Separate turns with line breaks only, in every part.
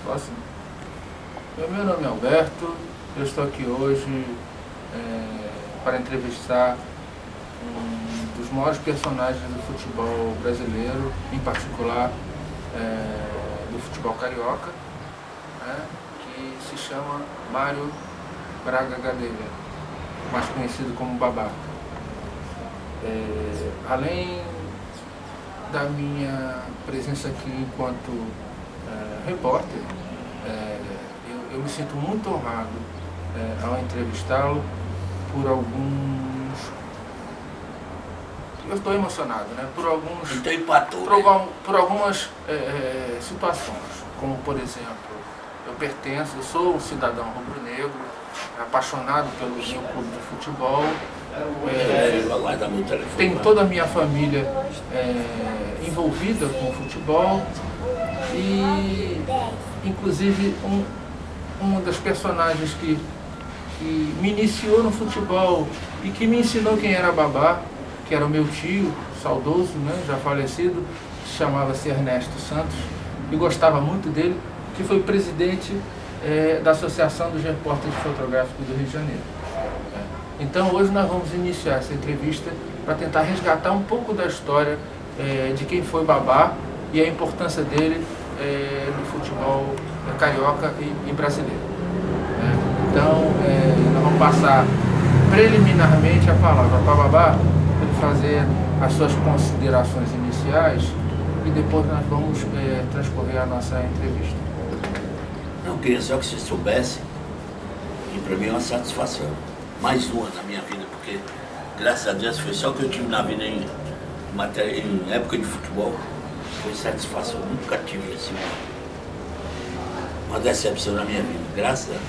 Posso? Meu nome é Alberto, eu estou aqui hoje para entrevistar um dos maiores personagens do futebol brasileiro, em particular do futebol carioca, né, que se chama Mário Braga Gadelha, mais conhecido como Babá. Além da minha presença aqui enquanto repórter, eu me sinto muito honrado ao entrevistá-lo por alguns... Eu estou emocionado, né? Por algumas situações, como por exemplo, eu sou um cidadão rubro-negro, apaixonado pelo meu clube de futebol, tenho toda a minha família envolvida com o futebol e inclusive uma das personagens que me iniciou no futebol e que me ensinou quem era Babá, que era o meu tio, saudoso, né, já falecido, chamava-se Ernesto Santos, e gostava muito dele, que foi presidente da Associação dos Repórteres Fotográficos do Rio de Janeiro. Então hoje nós vamos iniciar essa entrevista para tentar resgatar um pouco da história de quem foi Babá e a importância dele no futebol carioca e brasileiro. Então nós vamos passar preliminarmente a palavra para Babá, para ele fazer as suas considerações iniciais e depois nós vamos transcorrer a nossa entrevista.
Não, queria só que você soubesse que para mim é uma satisfação, mais uma na minha vida, porque graças a Deus foi só o que eu tive na vida em época de futebol, foi satisfação, nunca tive assim uma decepção na minha vida, graças a Deus,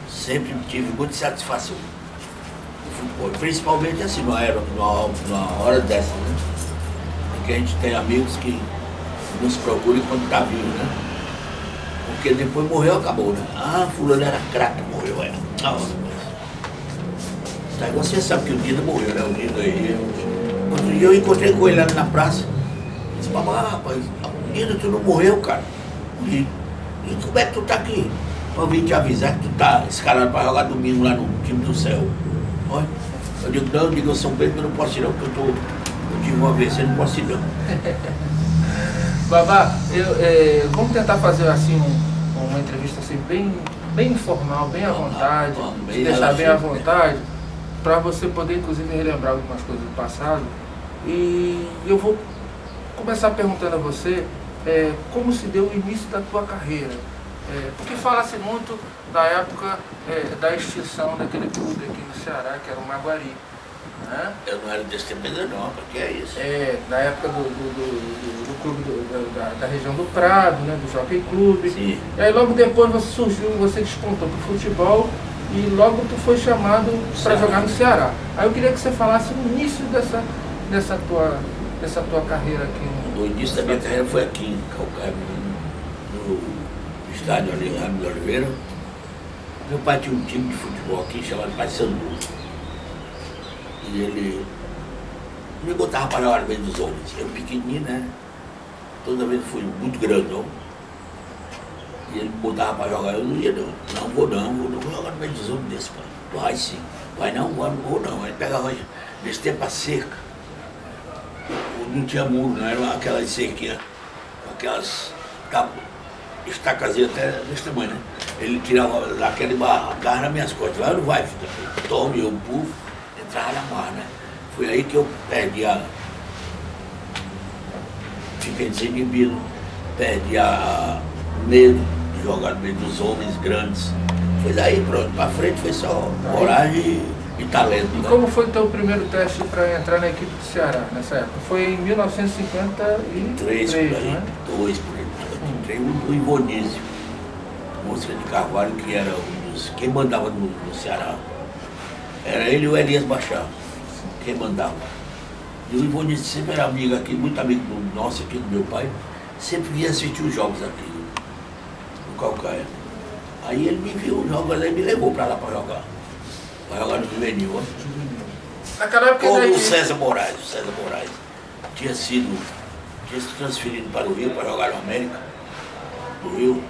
sempre tive muita satisfação no futebol, principalmente assim, numa hora dessa, né? Porque a gente tem amigos que nos procuram quando está vivo, né? Porque depois morreu, acabou, né? Ah, fulano era craque, morreu, Tá, você sabe que o Dida morreu, né? O Dida aí. Outro dia eu encontrei com ele lá na praça. Ele disse, Babá, rapaz, o Dida, tu não morreu, cara? E como é que tu tá aqui? Eu vim te avisar que tu tá escalado pra jogar domingo lá no time do céu. Olha, eu digo, não, eu digo, São Pedro, eu não posso ir não, porque eu tive uma vez, eu não posso ir não.
Babá, vamos tentar fazer assim uma entrevista assim, bem informal, bem à vontade, te deixar bem à vontade, para você poder inclusive relembrar algumas coisas do passado. E eu vou começar perguntando a você como se deu o início da tua carreira. Porque fala-se muito da época da extinção daquele clube aqui no Ceará, que era o Maguari. Né?
Eu não era desse tempo ainda não, porque é isso.
Na época do clube da região do Prado, né, do Jockey Clube. Sim. E aí logo depois você despontou para o futebol e logo tu foi chamado para jogar no Ceará. Aí eu queria que você falasse o início dessa tua carreira aqui.
O início da minha carreira foi aqui em Calcaia, no estádio Ramos de Oliveira. Meu pai tinha um time de futebol aqui chamado Paysandu. E ele me botava para jogar no meio dos homens. Eu pequenininho, né? Toda vez fui muito grandão. E ele me botava para jogar, eu não ia não. Não vou jogar no meio dos homens desse, pai. Vai sim. Vai não vou não. Aí pegava nesse tempo a cerca. Não tinha muro, não era aquelas cerquinhas, aquelas estacazinhas até desse tamanho, né? Ele tirava daquele barro, agarra nas minhas costas. Vai ou não vai, filho? Tome, eu pufo. Entrava na mar, né? Foi aí que eu perdi fiquei desinibido, perdi medo de jogar no meio dos homens grandes. Foi daí pronto, pra frente foi só coragem e talento.
E né? Como foi o teu primeiro teste para entrar na equipe do Ceará nessa época? Foi em 1953,
por aí,
né?
Dois por aí. Entrei no Ivonísio, Mosca de Carvalho, que era quem mandava no Ceará. Era ele e o Elias Bachar, quem mandava. E o Ivonísio sempre era amigo aqui, muito amigo nosso aqui, do meu pai, sempre vinha assistir os jogos aqui, no Calcaia. Aí ele me viu os jogos e me levou para lá para jogar no juvenil.
Naquela época
como o César Moraes. O César Moraes tinha se transferido para o Rio para jogar no América, no Rio.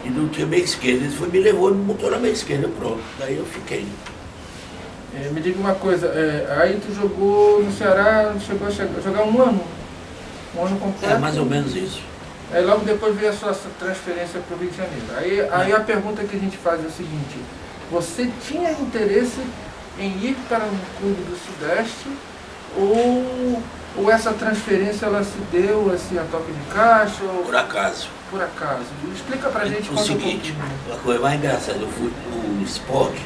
E não tinha meia esquerda. Ele foi, me levou e me botou na meia esquerda, pronto. Daí eu fiquei.
Me diga uma coisa, aí tu jogou no Ceará, chegou a jogar um ano completo?
É mais ou menos isso.
Aí logo depois veio a sua transferência para o Rio de Janeiro. Aí a pergunta que a gente faz é o seguinte: você tinha interesse em ir para um clube do Sudeste ou essa transferência ela se deu assim a toque de caixa?
Por acaso.
Por acaso. Explica pra gente
o seguinte, a coisa mais engraçada, eu fui no esporte,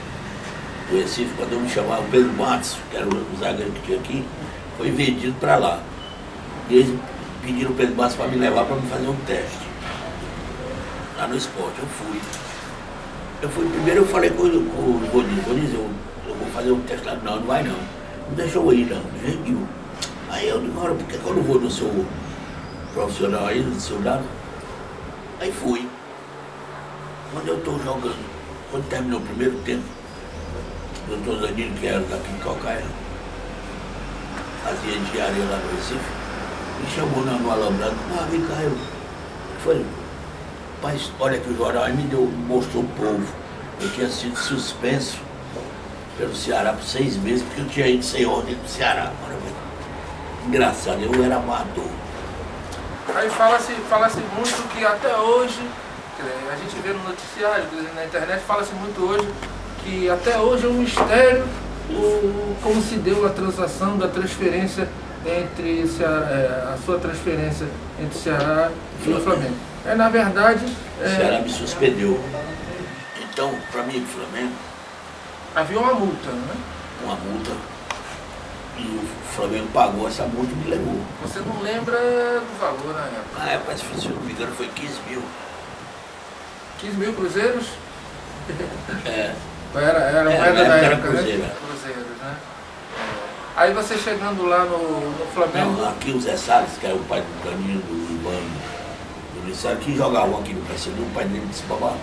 do Recife, quando eu me chamava Pedro Matos, que era o zagueiro que tinha aqui, foi vendido para lá. E eles pediram o Pedro Matos para me levar para me fazer um teste. Lá no esporte, eu fui primeiro, eu falei com o Roniz, eu vou fazer um teste lá. Não vai não. Não deixou eu ir não, de jeito nenhum. Aí eu digo, por que eu não vou no seu profissional aí, no seu lado? Aí fui. Quando eu estou jogando, quando terminou o primeiro tempo, o doutor Danilo, que era daqui de Calcaia, fazia engenharia lá no Recife, me chamou no alambrado, vem cá, eu falei, rapaz, olha que o jornal aí mostrou o povo. Eu tinha sido suspenso pelo Ceará por 6 meses, porque eu tinha ido sem ordem pro Ceará. Engraçado, eu era amador.
Aí fala-se muito que até hoje, a gente vê no noticiário, na internet, fala-se muito hoje que até hoje é um mistério como se deu a transação da transferência entre a sua transferência entre o Ceará e o Flamengo. Na verdade...
O Ceará me suspendeu. Então, para mim, o Flamengo...
Havia uma multa, né?
Uma multa. E o Flamengo pagou essa multa e me levou.
Você não lembra do valor na época?
Na época, se não me engano, foi 15 mil.
15 mil cruzeiros?
É.
Era moeda da época,
cruzeiro,
né? Cruzeiros, né? Aí você chegando lá no Flamengo...
Não, aqui o Zé Salles, que era o pai do Caninho, do Ivan, do Liceu, que jogavam aqui no Paysandu, o pai dele disse, babá,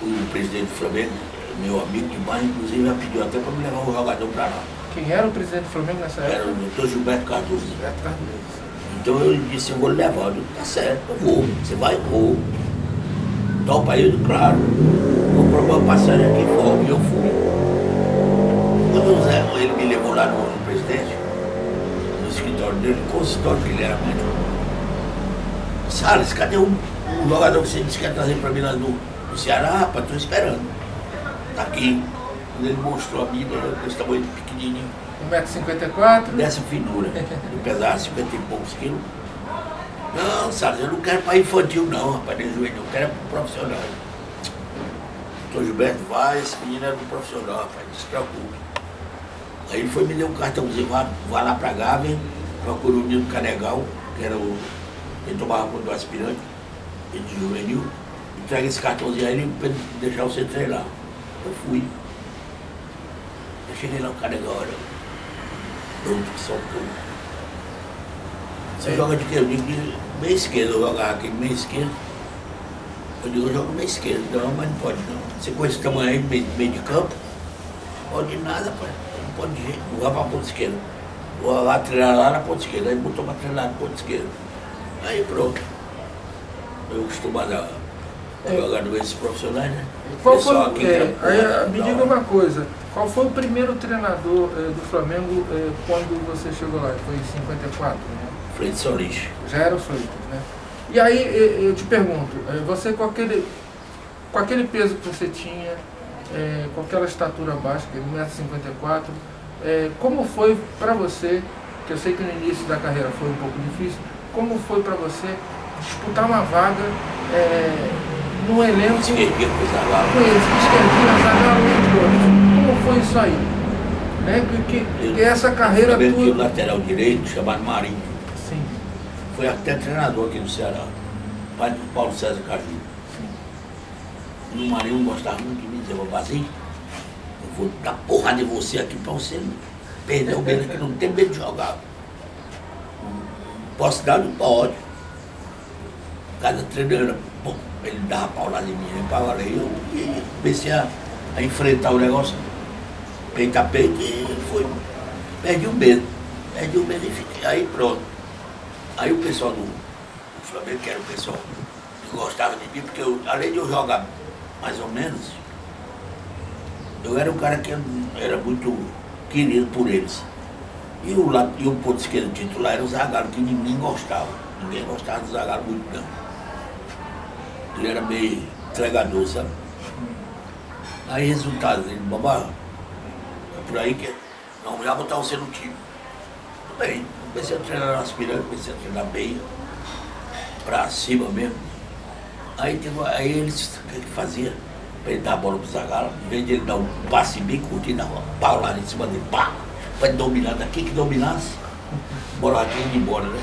o presidente do Flamengo, meu amigo demais, inclusive, já pediu até para me levar um jogador para lá.
Quem era o presidente do Flamengo nessa época?
Era o doutor Gilberto Cardoso.
Gilberto Cardoso.
Então eu disse, eu vou levar. Eu disse, tá certo, eu vou. Você vai? Vou. Topa aí, claro. Vou provar uma passagem aqui fora. E eu fui. Quando ele me levou lá no presidente, no escritório dele, no consultório que ele era médico. Salles, cadê o jogador que você disse que ia trazer para mim lá no Ceará? Rapaz, tô esperando. Tá aqui. Quando ele mostrou a mim, esse tamanho pequenininho.
1,54 m.
Dessa finura. Eu pesava 50 e poucos quilos. Não, Salles, eu não quero para infantil não, rapaz, nem juvenil, eu quero para profissional. Doutor Gilberto, vai, esse menino era um profissional, rapaz, não se preocupe. Aí ele foi me deu um cartãozinho, vai lá pra Gávea, procura o Nino Canegal, que era ele tomava conta do aspirante, ele de juvenil, entrega esse cartãozinho a ele para deixar você treinar. Eu fui. Eu cheguei lá no Canegal, olha, pronto, que soltou. Você joga de quê? Eu digo de meia esquerda, eu jogava aqui meia esquerda. Eu digo, eu jogo meia esquerda, não, mas não pode não. Você com esse tamanho aí, meio de campo, pode nada, pai. Não pode de jeito, não vai pra ponta esquerda. Vou lá treinar lá na ponta esquerda, aí botou pra treinar na ponta esquerda. Aí pronto. Eu acostumado a jogar no esses profissionais, né?
Qual foi, me diga uma coisa, qual foi o primeiro treinador do Flamengo quando você chegou lá? Foi em 54, né?
Freitas Solis.
Já era o Freitas, né? E aí eu te pergunto, você com aquele peso que você tinha, com aquela estatura baixa, que é 1,54 m, como foi para você, que eu sei que no início da carreira foi um pouco difícil, como foi para você disputar uma vaga no elenco com
esquerdinha,
zagueiro, entre outros? Como foi isso aí? Que essa carreira tua...
Tinha um lateral direito chamado Marinho.
Sim.
Foi até treinador aqui no Ceará, pai do Paulo César Caju. E o Marinho não gostava muito de mim, dizia, Babazinho, eu vou dar porrada em você aqui para você perder o medo, que não tem medo de jogar. Posso dar? Não pode. Cada treino, bom, ele dava paulada em mim, né, para valer. Eu comecei a enfrentar o negócio peito a peito e perdi o medo e fiquei. Aí pronto. Aí o pessoal do Flamengo, que era o pessoal gostava de mim, porque além de eu jogar mais ou menos, eu era um cara que era muito querido por eles. E o ponto esquerdo titular era o Zagallo, que ninguém gostava. Ninguém gostava do Zagallo muito, não. Ele era meio entregador, sabe? Aí, resultado, ele, babá, é por aí que não, já botar você no time. Tudo bem, comecei a treinar nas piranhas, comecei a treinar bem, pra cima mesmo. Aí eles, o que ele fazia? Pra ele dar a bola pro Zagallo, em vez de ele dar um passe bem curto, dava uma paulada em cima dele, pá! Vai dominar daqui, que dominasse, a bola tinha ido embora, né?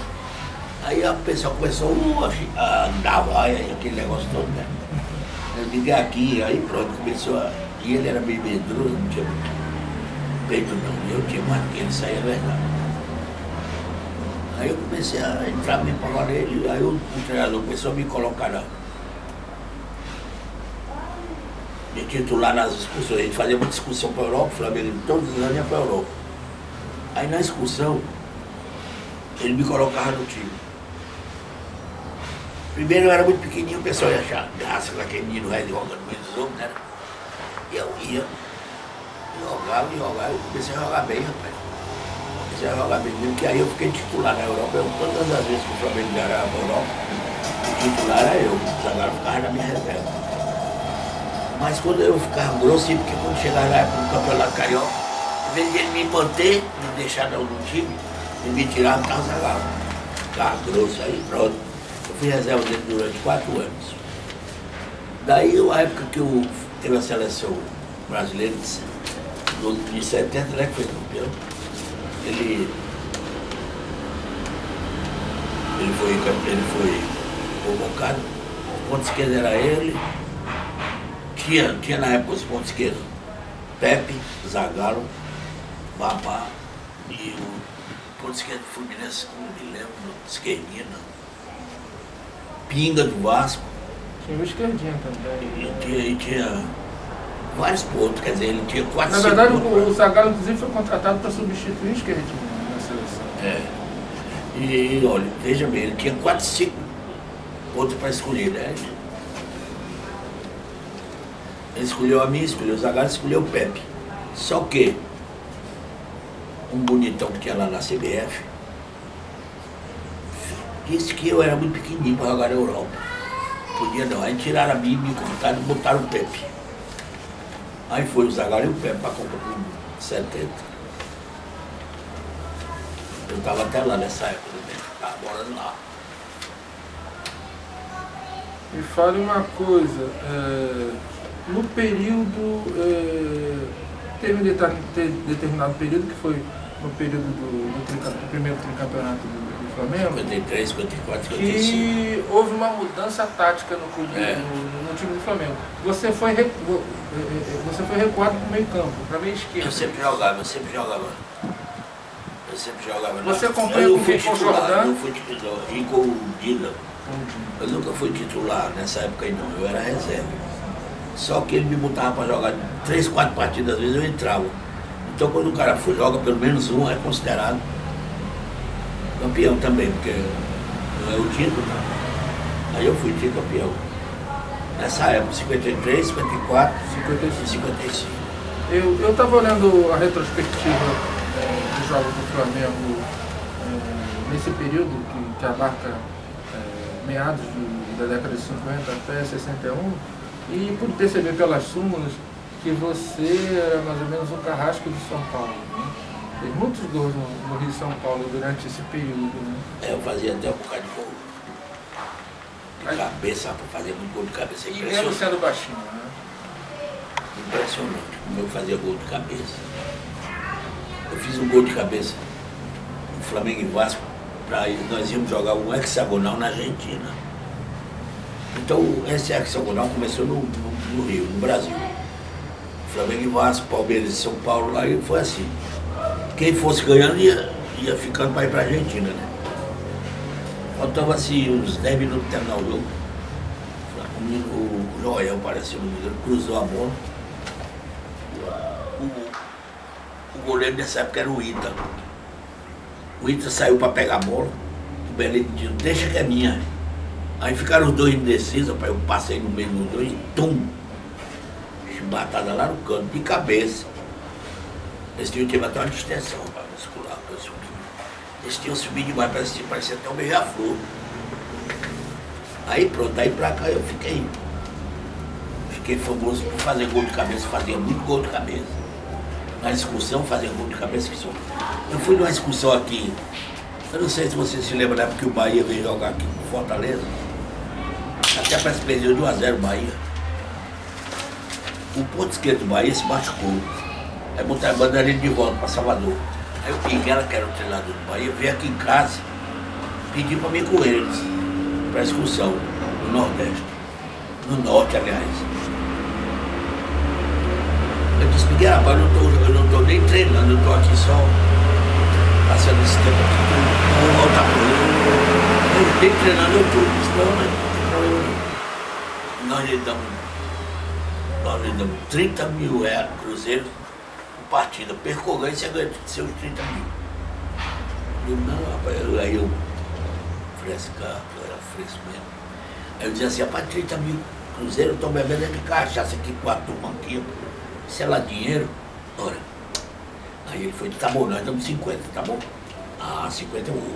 Aí o pessoal começou a dar vaia, aquele negócio todo, né? Eu digo aqui, aí pronto, começou a... E ele era meio medroso, não tinha peito não, eu tinha mais do que ele, isso aí é verdade. Aí eu comecei a entrar mesmo pra nele, aí o treinador começou a me colocar de titular nas excursões. A gente fazia muita excursão para a Europa, o Flamengo todos os anos ia para a Europa. Aí na excursão, ele me colocava no time. Primeiro eu era muito pequenininho, o pessoal ia achar graça, aquele menino velho jogando no meio dos homens, né? E eu ia, jogava, eu comecei a jogar bem, rapaz. Comecei a jogar bem mesmo, porque aí eu fiquei titular na Europa. Todas as vezes que o Flamengo ganhava a Europa, o titular era eu, o Zagallo ficava na minha reserva. Mas quando eu ficava grosso, porque quando chegava na época do Campeonato Carioca, em vez de ele me manter, me deixar no time, ele me tirava do Zagallo. Ficava grosso, aí pronto. Eu fui reserva dele durante 4 anos. Daí, a época que teve a seleção brasileira de 70, né, que foi campeão, ele foi convocado. O ponto esquerdo era ele. Tinha na época os pontos esquerdos, Pepe, Zagallo, Babá e o ponto esquerdo do Fluminense, não me lembro, esquerdinha, Pinga do Vasco.
Tinha o esquerdinha também.
E tinha vários pontos, quer dizer, ele tinha 4,
na verdade, o Zagallo, inclusive, foi contratado para substituir o esquerdinho na seleção.
É. E olha, veja bem, ele tinha 4, 5 pontos para escolher, né? Ele escolheu a mim, escolheu o Zagallo, escolheu o Pepe. Só que um bonitão que tinha lá na CBF disse que eu era muito pequenininho para jogar na Europa. Podia não. Aí tiraram a mim, me cortaram e botaram o Pepe. Aí foi o Zagallo e o Pepe para a Copa do Mundo, 70. Eu estava até lá nessa época, estava morando lá.
Me fale uma coisa, no período, teve um determinado período que foi no período do primeiro tricampeonato do Flamengo,
53, 54, 55.
que houve uma mudança tática no time do Flamengo. Você foi recuado para o meio campo, para a meia esquerda.
Eu sempre jogava.
Você acompanha com o Jordan?
Eu fui titular, e com o Dida. Eu nunca fui titular nessa época aí não, eu era reserva. Só que ele me botava para jogar 3, 4 partidas, às vezes eu entrava. Então quando o cara joga pelo menos um, é considerado campeão também, porque não é o título, né? Aí eu fui campeão. Nessa época, 53, 54, 55.
Eu estava olhando a retrospectiva dos jogos do Flamengo nesse período que abarca meados da década de 50 até 61, e pude perceber pelas súmulas que você era mais ou menos um carrasco de São Paulo, né? Fez muitos gols no Rio de São Paulo durante esse período, né?
Eu fazia até um bocado de gol de cabeça, para fazer muito gol de cabeça.
E mesmo sendo baixinho, né?
Impressionante como eu fazia gol de cabeça. Eu fiz um gol de cabeça no Flamengo e Vasco, nós íamos jogar um hexagonal na Argentina. Então esse hexagonal começou no Rio, no Brasil. Flamengo e Vasco, Palmeiras e São Paulo, lá e foi assim. Quem fosse ganhando ia ficando para ir para a Argentina, né? Faltava assim uns 10 minutos para terminar o jogo. O Joel apareceu no meio, cruzou a bola. O goleiro dessa época era o Ita. O Ita saiu para pegar a bola. O Belém disse, deixa que é minha. Aí ficaram os dois indecisos, rapaz, eu passei no meio dos dois e tum! Chibatada lá no canto, de cabeça. Esse tio teve até uma distensão, rapaz, muscular, pra subir. Esse tio subiu demais, parecia até um beija-flor. Aí pronto, aí pra cá eu fiquei famoso por fazer gol de cabeça, fazia muito gol de cabeça. Na excursão, fazia gol de cabeça que só. Eu fui numa excursão aqui, eu não sei se você se lembra da época que o Bahia veio jogar aqui com Fortaleza. Até parece que perdeu de 1-0 o Bahia. O ponto esquerdo do Bahia se machucou. Aí botaram a bandeirinha de volta para Salvador. Aí o Pinguela, que era o treinador do Bahia, veio aqui em casa, pediu para mim com eles, para excursão, no Nordeste. No Norte, aliás. Eu disse, Miguel, rapaz, eu não estou nem treinando, eu estou aqui só passando esse tempo aqui, eu vou voltar por ele. Eu nem treinando, eu estou. Nós lhe damos 30 mil cruzeiros por partida. Perco ou ganho, você ganha seus 30 mil. Eu não, rapaz, aí eu fresca, eu era fresco mesmo. Aí eu dizia assim, rapaz, 30 mil cruzeiros, eu estou bebendo de cachaça aqui com a turma aqui. Se é lá dinheiro, ora. Aí ele foi, tá bom, nós damos 50, tá bom? Ah, 50 eu vou.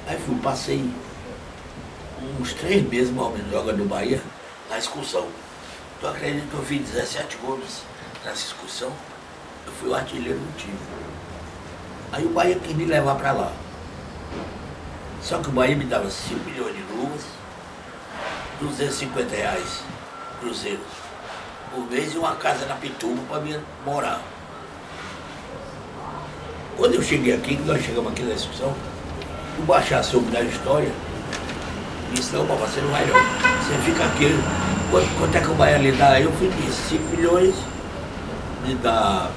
Aí fui, passei uns 3 meses, mais ou menos, jogando no Bahia, na excursão. Tu acredita que eu fiz 17 gols nessa excursão? Eu fui o artilheiro do time. Aí o Bahia quis me levar pra lá. Só que o Bahia me dava 5 milhões de luvas, R$250 cruzeiros por mês e uma casa na Pituba para mim morar. Quando eu cheguei aqui, nós chegamos aqui na excursão, o Bachá soube da história, disse, não, papai, você não vai não, você fica aqui, quanto é que o Bahia lhe dá? Eu fui disse, 5 milhões, me dá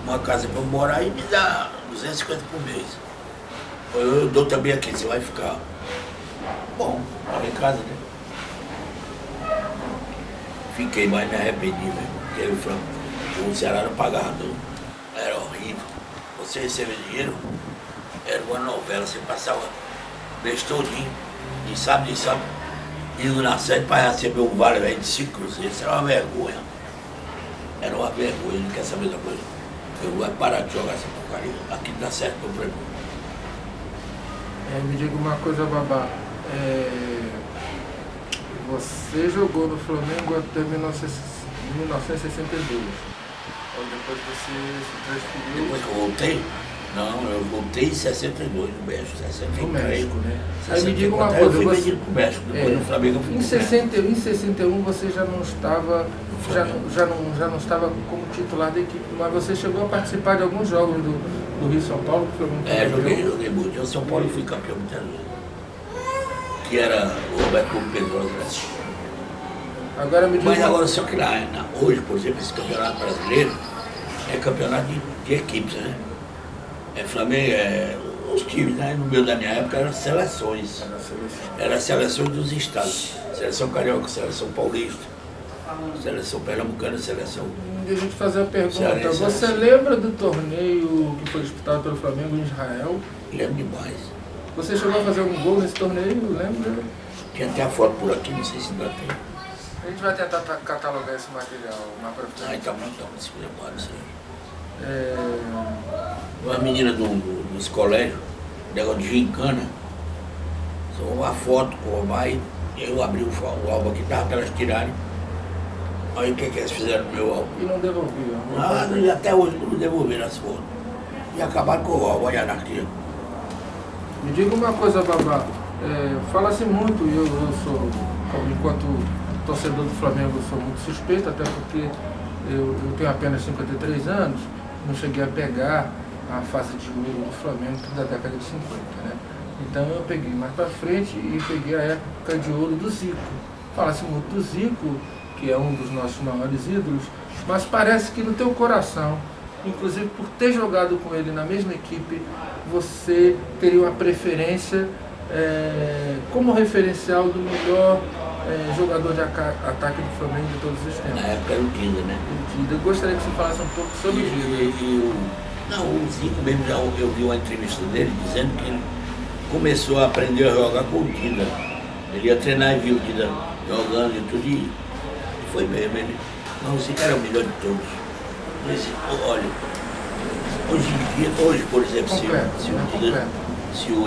uma casa para eu morar e me dá 250 por mês. Eu dou também aqui, você vai ficar. Bom, estava em casa, né? Fiquei, mas me arrependi, velho. Porque o Ceará não pagava tudo. Era horrível. Você recebia dinheiro, era uma novela, você passava mês todinho, de sábado, indo na sede para receber um vale, velho, de 5 cruzeiros. Isso era uma vergonha. Era uma vergonha, não quer saber da coisa. Eu vou parar de jogar essa porcaria. Aqui não dá certo meu problema.
Me diga uma coisa, Babá. Você jogou no Flamengo até 1962. Ou depois você se transferiu?
Depois que eu voltei? Não, eu voltei em 62 no México, 63.
No México, né?
64,
aí me diga uma coisa.
Eu fui vendido pro México, depois no Flamengo eu fui
em 61 você já não estava. Já não estava como titular da equipe, mas você chegou a participar de alguns jogos do Rio São Paulo, que foi muito
joguei muito. Eu São Paulo fui campeão muitas vezes. Que era o Roberto Pedrosa.
Agora me diga.
Mas agora, só que lá, hoje, por exemplo, esse campeonato brasileiro é campeonato de equipes, né? É Flamengo, os times, né? No meio da minha época eram seleções. Era seleções dos estados. Seleção carioca, seleção paulista, seleção pernambucana, seleção.
Deixa eu te fazer a pergunta. Você lembra do torneio que foi disputado pelo Flamengo em Israel?
Lembro demais.
Você chegou a fazer um gol nesse torneio, lembra?
Tinha até a foto por aqui, não sei se ainda tem.
A gente vai tentar catalogar esse material mais pra frente.
Então, se prepara isso aí. Uma menina dos colégios, negócio de gincana, só uma foto com o Omar, eu abri o álbum aqui, tava para elas tirarem. Aí o que eles fizeram no meu álbum?
E não devolviam?
Nada, até hoje não devolveram as fotos. E acabaram com o álbum, olha aqui.
Me diga uma coisa, Babá. Fala-se muito, eu sou, enquanto torcedor do Flamengo, eu sou muito suspeito, até porque eu tenho apenas 53 anos, não cheguei a pegar a fase de ouro do Flamengo da década de 50, né? Então eu peguei mais para frente e peguei a época de ouro do Zico. Fala-se muito do Zico, que é um dos nossos maiores ídolos, mas parece que no teu coração, inclusive por ter jogado com ele na mesma equipe, você teria uma preferência como referencial do melhor jogador de ataque do Flamengo de todos os tempos.
Na época era o Dida, né?
O Dida. Eu gostaria que você falasse um pouco sobre o Dida.
Não, o Zico mesmo, eu vi uma entrevista dele dizendo que ele começou a aprender a jogar com o Dida. Ele ia treinar e viu o Dida jogando e tudo, e foi mesmo. Ele, não, você era o melhor de todos. Mas, olha, hoje em dia, hoje, por exemplo, se o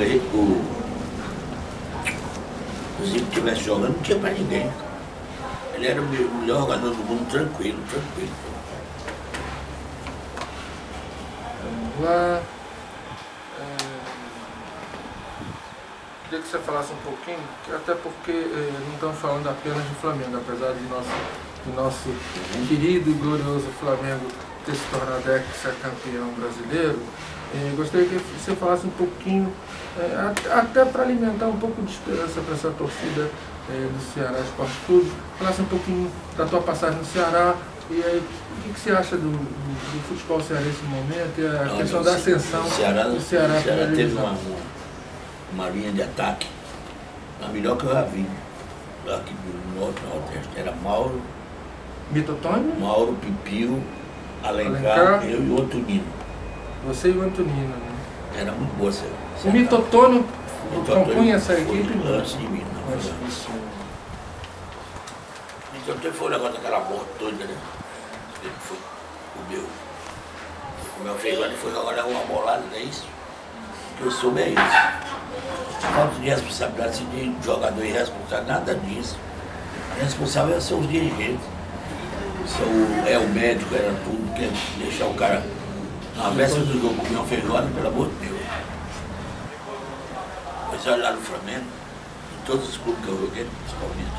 Zico estivesse jogando, não tinha pra ninguém. Ele era o melhor jogador do mundo, tranquilo.
Vamos lá. Queria que você falasse um pouquinho, até porque não estamos falando apenas de Flamengo, apesar do nosso querido e glorioso Flamengo ter se tornado ex-campeão brasileiro. Gostaria que você falasse um pouquinho, até para alimentar um pouco de esperança para essa torcida do Ceará Esporte Clube, falasse um pouquinho da tua passagem no Ceará, e aí, o que você acha do futebol cearense no momento, e a questão da ascensão do Ceará.
O Ceará teve uma linha de ataque, a melhor que eu já vi, aqui do Nordeste. Era Mauro,
Mitotônio?
Mauro, Pipio, Alencar, eu e o Antonino.
Você e o Antonino, né?
Era muito boa essa.
O Mitotônio compunha essa equipe?
Antes de mim, não. Mitotônio foi o negócio daquela morte toda, né? Ele foi o meu filho ele foi jogar uma bolada, não é isso? O que eu soube é isso. Falta de responsabilidade de jogador irresponsável, nada disso. O responsável são os dirigentes. O médico, era tudo, que deixar o cara na véspera do jogo comer uma feijoada, pelo amor de Deus. Pois olha lá no Flamengo, em todos os clubes que eu joguei, principalmente.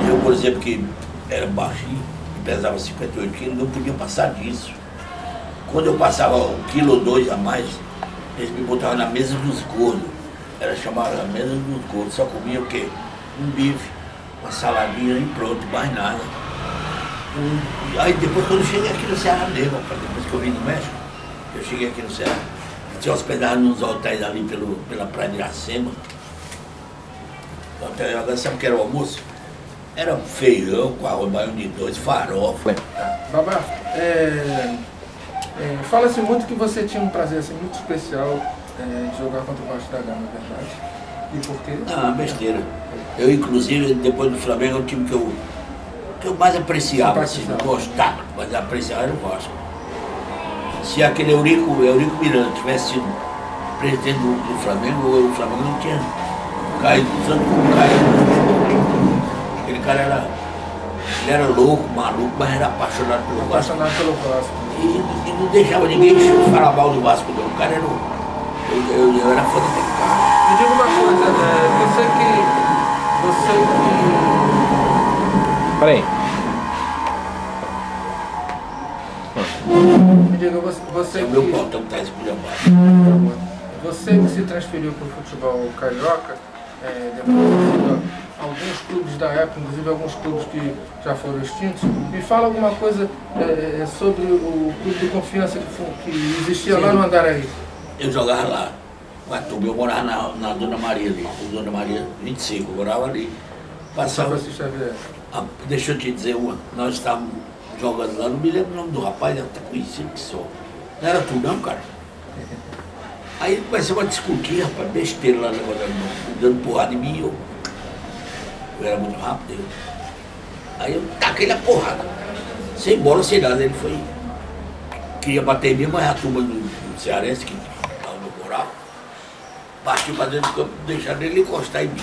Eu, por exemplo, que era baixinho, e pesava 58 quilos, não podia passar disso. Quando eu passava 1 quilo ou 2 a mais, eles me botavam na mesa dos gordos. Era chamada a mesa dos gordos, só comia o quê? Um bife, uma saladinha e pronto, mais nada. Aí depois quando eu cheguei aqui no Ceará mesmo, depois que eu vim do México, eu cheguei aqui no Ceará, tinha hospedado nos hotéis ali pela Praia de Iracema. Agora sabe o que era o almoço? Era feijão com arroz baiano de 2, farofa.
Babá, fala-se muito que você tinha um prazer assim, muito especial de jogar contra o Vasco da Gama, é verdade? E por quê?
Ah, besteira. Eu, inclusive, depois do Flamengo, é o time que eu mais apreciava, assim, não gostava, mas apreciava era o Vasco. Se aquele Eurico Miranda tivesse sido presidente do Flamengo, o Flamengo não tinha caído tanto como caiu. Aquele cara era louco, maluco, mas era apaixonado pelo Vasco. E não deixava ninguém falar mal do Vasco, não. O cara era. Eu era fã daquele cara.
Me diga uma coisa, você que...
Peraí.
Me diga, você que...
O meu portão está esculhambado.
Você que se transferiu para o futebol carioca, depois alguns clubes da época, inclusive alguns clubes que já foram extintos, me fala alguma coisa sobre o clube de confiança que existia. Sim, lá no Andaraí.
Eu jogava lá, com a turma, eu morava na Dona Maria ali, Dona Maria 25, eu morava ali. Passava. Deixa eu te dizer uma, nós estávamos jogando lá, não me lembro o nome do rapaz, ele está conhecido que só. Não era tu não, cara. Aí começamos a discutir, rapaz, besteira lá, dando porrada em mim, eu era muito rápido. Aí eu taquei a porrada, sem bola, sem nada, ele foi. Queria bater em mim, mas a turma do cearense, que estava no moral, partiu para dentro do campo, deixando ele encostar em mim.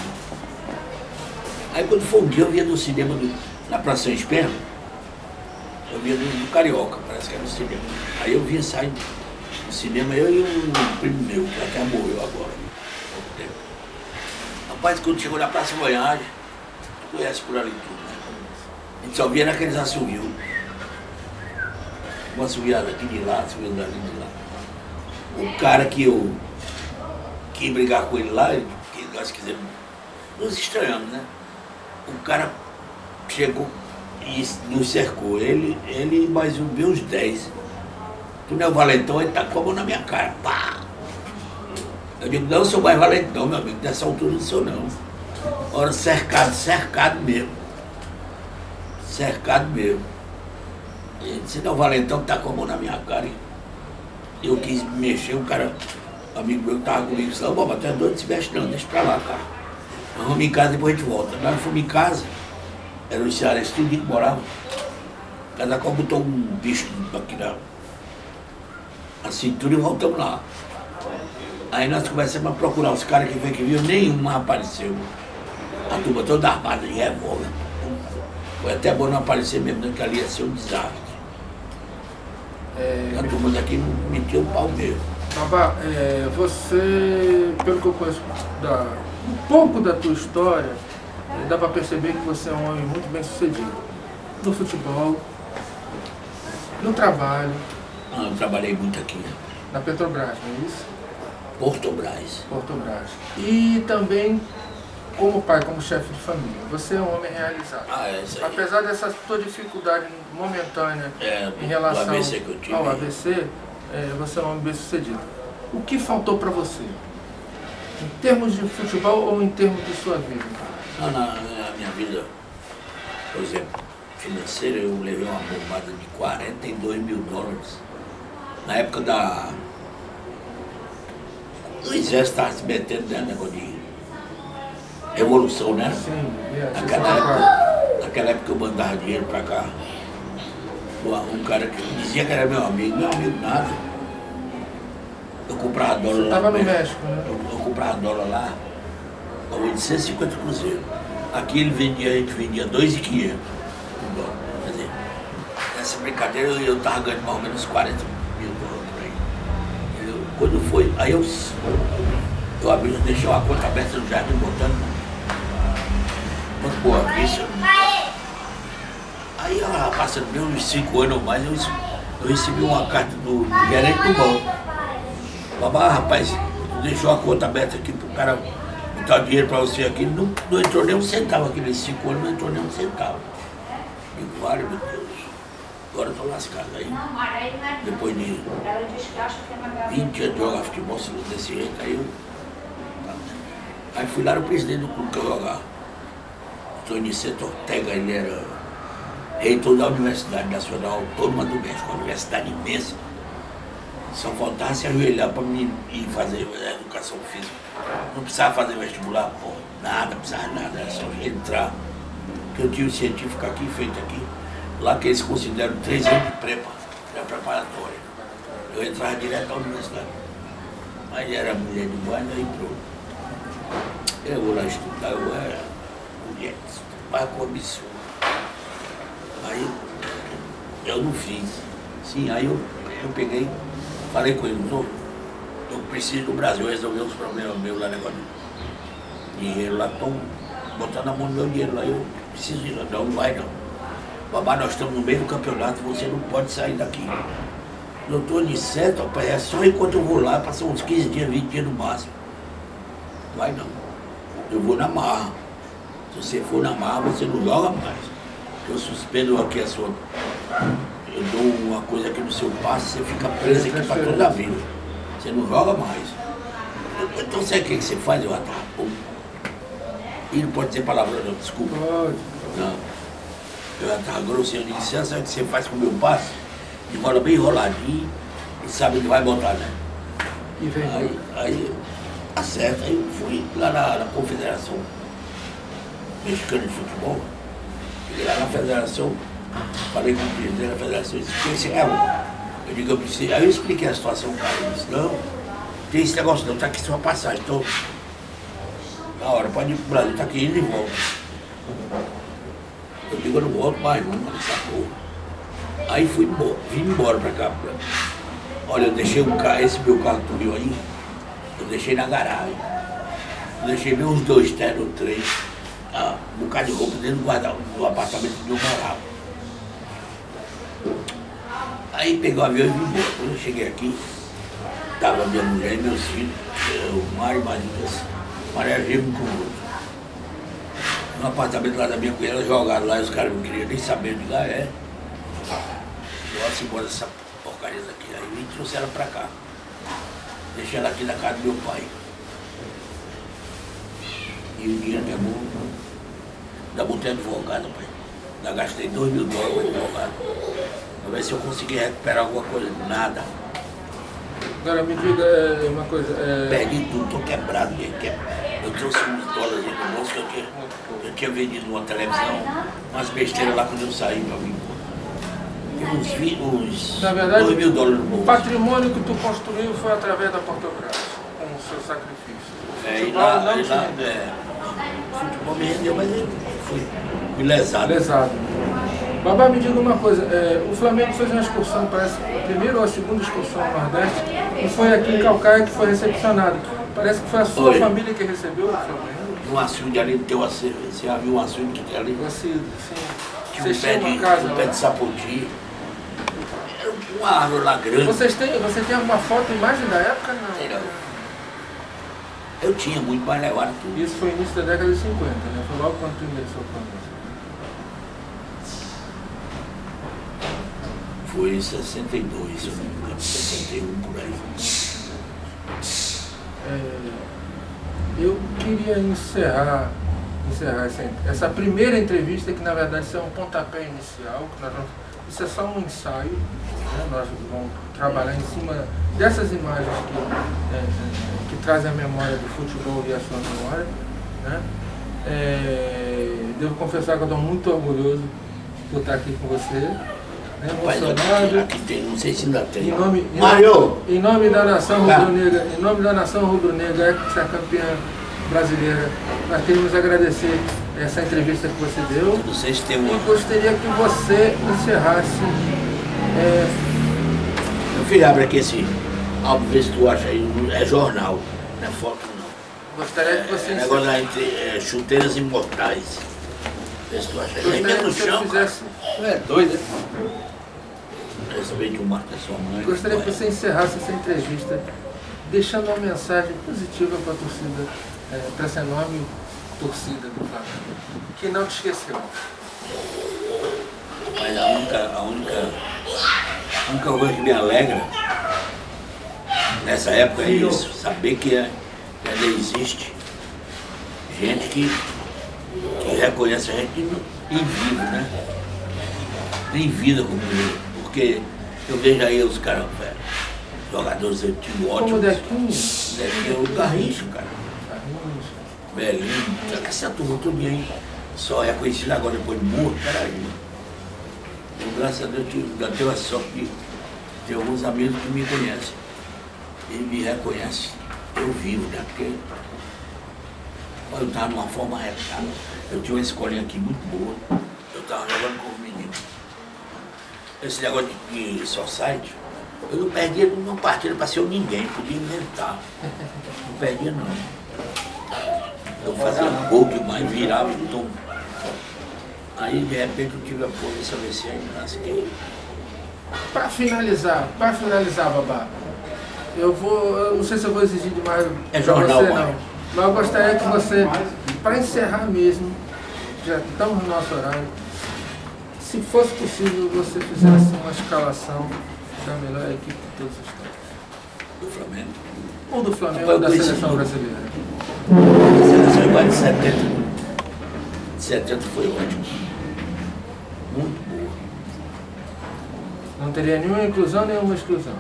Aí quando foi um dia, eu via no cinema, na Praça São Esperno, eu via no Carioca, parece que era no cinema. Aí eu via sair do cinema, eu e um primo meu, que até morreu agora, há pouco tempo. Rapaz, quando chegou na Praça Voyage, tu conhece por ali tudo, né? A gente só via naqueles assovios. Uma assoviada aqui de lá, assoviada ali de lá. O cara que eu quis brigar com ele lá, que nós quisemos, nos estranhamos, né? O cara chegou e nos cercou, ele e mais uns 10. Tu não é o valentão, ele tá com a mão na minha cara, pá! Eu digo, não, eu sou mais valentão, meu amigo, dessa altura não sou não. Ora, cercado mesmo. Cercado mesmo. Ele disse, não, o valentão tá com a mão na minha cara. Eu quis me mexer, o cara, amigo meu que tava comigo, disse, não, boba, tu é doido, se mexe não, deixa pra lá, cara. Nós vamos em casa, depois a gente volta. Nós fomos em casa, era o cearense, tudo que morava. Cada qual botou um bicho aqui na cintura e voltamos lá. Aí nós começamos a procurar os caras que veio que viu, nenhum apareceu. A turma toda armada de revólver. Foi até bom não aparecer mesmo, porque ali ia ser um desastre. A turma daqui não metia o pau mesmo.
Babá, você, pelo que eu conheço um pouco da tua história, dá para perceber que você é um homem muito bem sucedido. No futebol, no trabalho.
Eu trabalhei muito aqui.
Na Petrobras, não é isso?
Portobras.
Portobras. E também como pai, como chefe de família. Você é um homem realizado.
É isso aí.
Apesar dessa tua dificuldade momentânea em relação
ao AVC que eu tive.
Ao AVC, você é um homem bem sucedido. O que faltou para você? Em termos de futebol ou em termos de sua vida?
Na minha vida, por exemplo, financeira, eu levei uma bombada de 42 mil dólares. Na época do exército estava se metendo, né, negócio de revolução, né?
Sim,
naquela época eu mandava dinheiro pra cá. Um cara que dizia que era meu amigo nada. Eu comprava dólar lá. Você
estava no México, né?
Eu comprava dólar lá a 850 cruzeiros. Aqui a gente vendia 2.500 dólar. Quer dizer, nessa brincadeira eu estava ganhando mais ou menos 40 mil dólares por aí. Quando foi, aí eu abri, deixei uma conta aberta no Jardim Botânico. Muito boa vista. Aí, passando bem uns 5 anos ou mais, eu recebi uma carta do gerente do banco. Babá, rapaz, deixou a conta aberta aqui pro cara botar dinheiro pra você aqui, não entrou nem um centavo aqui nesses 5 anos, não entrou nem um centavo. Digo, vale, meu Deus, agora eu tô lascado aí. Depois de 20 anos de jogar futebol desse jeito, aí fui lá no presidente do clube que eu jogava. Antônio Ortega, ele era reitor da Universidade Nacional Autônoma do México, uma universidade imensa. Só faltava se ajoelhar para mim ir fazer educação física. Não precisava fazer vestibular, pô, nada, precisava nada, era só entrar. Porque eu tinha um científico aqui, feito aqui, lá que eles consideram 3 anos de preparatória. Eu entrava direto na universidade. Mas era mulher de guarda, aí pronto. Eu vou lá estudar, eu era mulher, mas com absurdo. Aí eu não fiz. Sim, aí eu peguei, falei com ele, eu preciso do Brasil resolver os problemas meus lá, negócio de dinheiro lá, estão botando a mão no meu dinheiro lá, eu preciso ir lá, não vai não. Babá, nós estamos no meio do campeonato, você não pode sair daqui. Doutor Aniceto, rapaz, é só enquanto eu vou lá, passar uns 15 dias, 20 dias no máximo. Vai não. Eu vou na marra. Se você for na marra, você não joga mais. Eu suspendo aqui a sua. Eu dou uma coisa aqui no seu passe, você fica preso aqui para toda a vida. Você não joga mais. Então sabe o que você faz? Eu atrapo. E não pode dizer palavrão, não, desculpa. Não. Eu atrapo grosseiro de licença, sabe o que você faz com o meu passe? Enrola bem enroladinho e sabe que vai botar, né?
E vem.
Aí acerta, aí eu fui lá na Confederação Mexicana de Futebol, cheguei lá na federação, falei com o presidente da federação, ele disse, o que você quer? Eu digo, eu preciso. Aí eu expliquei a situação, cara, ele disse, não, tem esse negócio não, tá aqui sua passagem, então, na hora, pode ir pro Brasil, tá aqui indo e volta. Eu digo, eu não volto mais, não, essa porra. Aí vim embora pra cá. Olha, eu deixei esse meu carro que tu viu aí, eu deixei na garagem. Eu deixei bem uns 2 ternos, 3, um bocado de roupa dentro do apartamento onde eu morava. Aí peguei o avião e vim embora. Quando eu cheguei aqui, tava minha mulher e meus filhos, o Mário e Marias, Maria Gêmeo com o outro. No apartamento lá da minha cunhada, jogaram lá e os caras não queriam nem saber de lá, Nossa, embora essa porcaria daqui. Aí me trouxeram pra cá. Deixei ela aqui na casa do meu pai. E o dinheiro que é bom, ainda botei advogado, pai. Ainda gastei 2 mil dólares com advogado. Pra ver se eu consegui recuperar alguma coisa. Nada.
Agora me diga uma coisa.
Perdi tudo, tô quebrado, gente. Eu trouxe uns dólares aí no bolso que eu tinha vendido numa televisão, umas besteiras lá quando eu saí pra mim. Uns
Na verdade,
2 mil dólares no
o
bolso.
patrimônio que tu construiu foi através da Portográfica, com o seu sacrifício.
E lá, futebol me rendeu, mas eu fui lesado.
Lesado. Babá, me diga uma coisa, o Flamengo fez uma excursão, parece, a primeira ou a segunda excursão no Nordeste, e foi aqui em Calcaia que foi recepcionado. Parece que foi a sua família que recebeu o Flamengo.
Um açude ali no teu açude, você já viu um açude que tem ali?
Sim.
Tinha um pé de sapoti. Era uma árvore lá grande.
Você tem alguma foto, imagem da época? Não.
Eu tinha muito, mas levaram tudo.
Isso foi início da década de 50, né? Foi logo quando tu ingressou para nós.
Foi em 62, se eu não me engano, 61 por aí.
Eu queria encerrar essa primeira entrevista, que na verdade isso é um pontapé inicial, isso é só um ensaio, né? Nós vamos trabalhar em cima dessas imagens que trazem a memória do futebol e a sua memória, né? Devo confessar que eu estou muito orgulhoso por estar aqui com você. Emocionado.
Aqui tem, não sei se ainda tem.
Em nome da nação rubro-negra, essa campeã brasileira, nós queremos agradecer essa entrevista que você deu.
Não sei se tem uma.
E gostaria que você encerrasse.
Meu filho, abre aqui esse álbum, vê se tu acha aí. É jornal, não é foto não.
Gostaria que você
negócio lá entre chuteiras imortais. Vê se tu acha aí.
Gostaria que
No
você
chão,
fizesse.
doido, né? Respeite o marco da sua mãe.
Gostaria que você encerrasse essa entrevista deixando uma mensagem positiva para a torcida, para essa enorme torcida do Flamengo, que não te esqueceu.
Mas a única coisa que me alegra nessa época é isso, saber que ainda existe gente que reconhece a gente em vivo, né? Em vida como eu. Porque eu vejo aí os caras, jogadores antigos ótimos.
Como o Dequinho?
O Garrincha, cara. Belinho, essa turma tudo aí. Só é conhecido agora depois de morto, peraí. Eu, graças a Deus, eu tenho a sorte de ter alguns amigos que me conhecem. E me reconhecem. Eu vivo, né? Porque eu estava numa forma retada. Eu tinha uma escolinha aqui muito boa. Eu estava jogando com os meninos. Esse negócio de society, eu não perdia nenhuma partida para ser ninguém, podia inventar. Não perdia não. Eu fazia um gol demais, virava então. Aí de repente eu tive a polícia ABC e me lasquei.
Para finalizar, Babá, eu não sei se eu vou exigir demais
é jornal,
você, não. Mas eu gostaria que você, para encerrar mesmo, já estamos no nosso horário, se fosse possível, você fizesse uma escalação da melhor equipe de todos os tempos.
Do Flamengo?
Ou do Flamengo ou da seleção brasileira.
A seleção igual de 70. De 70 foi ótimo. Muito boa.
Não teria nenhuma inclusão, nenhuma exclusão.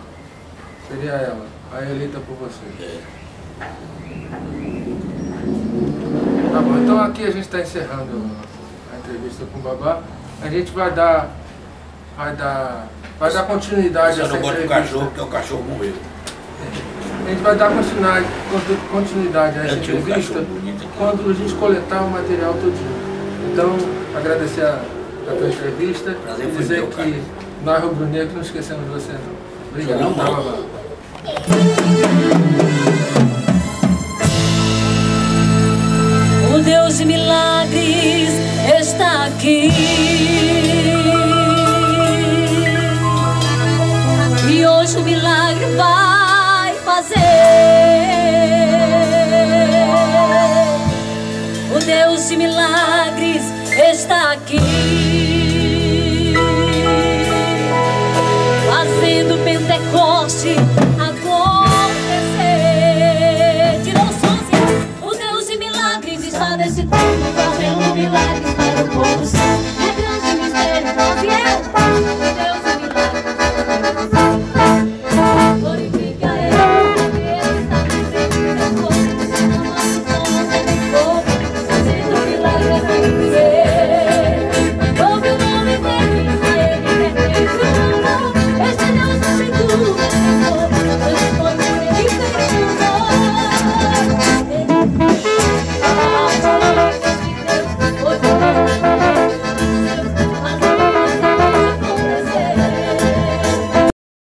Seria ela, a eleita por você. Tá bom, então aqui a gente está encerrando a entrevista com o Babá. A gente vai dar continuidade a essa entrevista.
Eu não gosto do cachorro, porque o cachorro morreu.
A gente vai dar continuidade a essa entrevista quando a gente coletar o material todinho. Então, agradecer a tua entrevista e dizer que nós rubro-negros não esquecemos de você não. Obrigado. Babá.
O Deus de milagres está aqui. E hoje o milagre vai fazer. O Deus de milagres está aqui, fazendo Pentecoste acontecer. Tirou o som, o Deus de milagres está nesse tempo, fazendo milagres para o povo. É grande mistério, não fiel.